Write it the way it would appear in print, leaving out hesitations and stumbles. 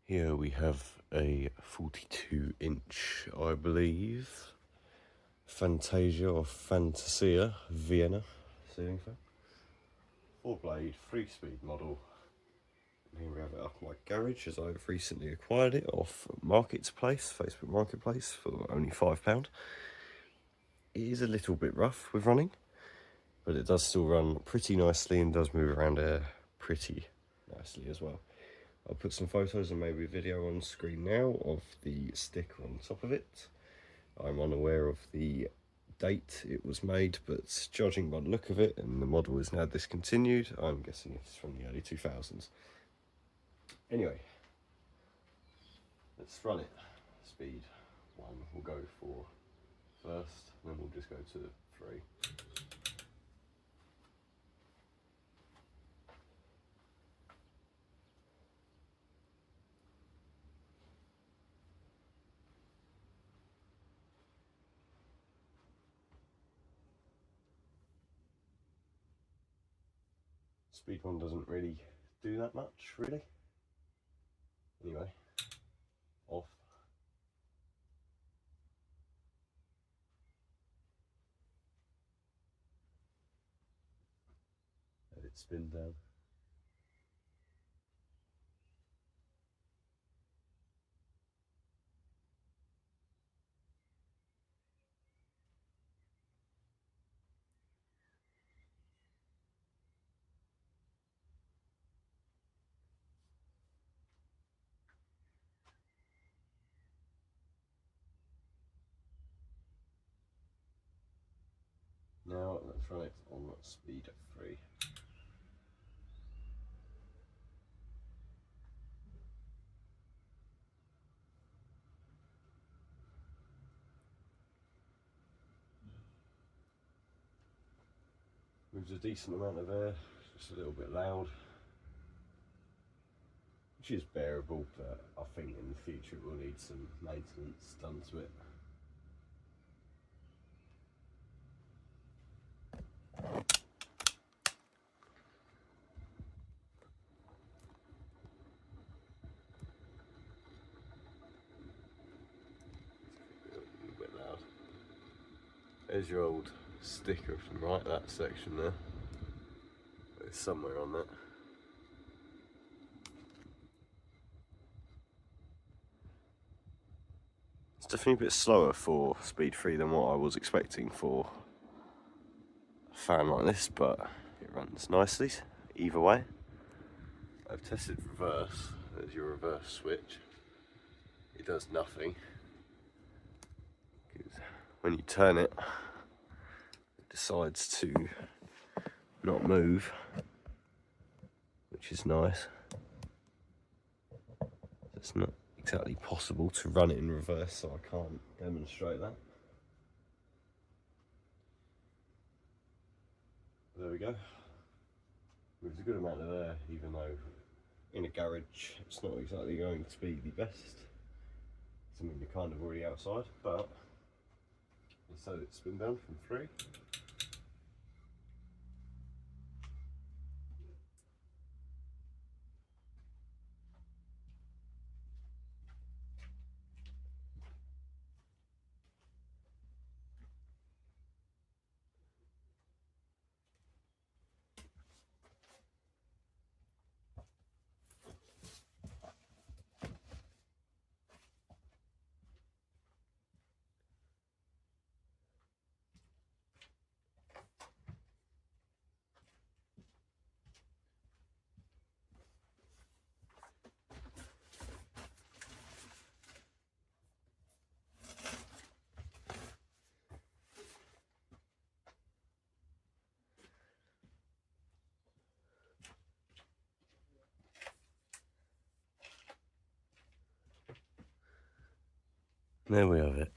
Here we have a 42-inch, I believe, Fantasia Vienna ceiling fan. 4-blade, 3-speed model. And here we have it up in my garage as I've recently acquired it off Marketplace, Facebook Marketplace, for only £5. It is a little bit rough with running, but it does still run pretty nicely and does move around air pretty nicely as well. I'll put some photos and maybe a video on screen now of the sticker on top of it. I'm unaware of the date it was made, but judging by the look of it, and the model is now discontinued, I'm guessing it's from the early 2000s. Anyway, let's run it. Speed 1 we'll go for first, and then we'll just go to 3. Speed 1 doesn't really do that much, really. Anyway, off. Let it spin down. Now let's run it on speed 3. Moves a decent amount of air, just a little bit loud, which is bearable, but I think in the future we'll need some maintenance done to it. There's your old sticker from right that section there. It's somewhere on that. It's definitely a bit slower for speed 3 than what I was expecting for a fan like this, but it runs nicely either way. I've tested reverse. There's your reverse switch. It does nothing. When you turn it, it decides to not move, which is nice. It's not exactly possible to run it in reverse, so I can't demonstrate that. There we go. Moves a good amount of air, even though in a garage it's not exactly going to be the best. I mean, you're kind of already outside, but let's let it spin down from 3. There we have it.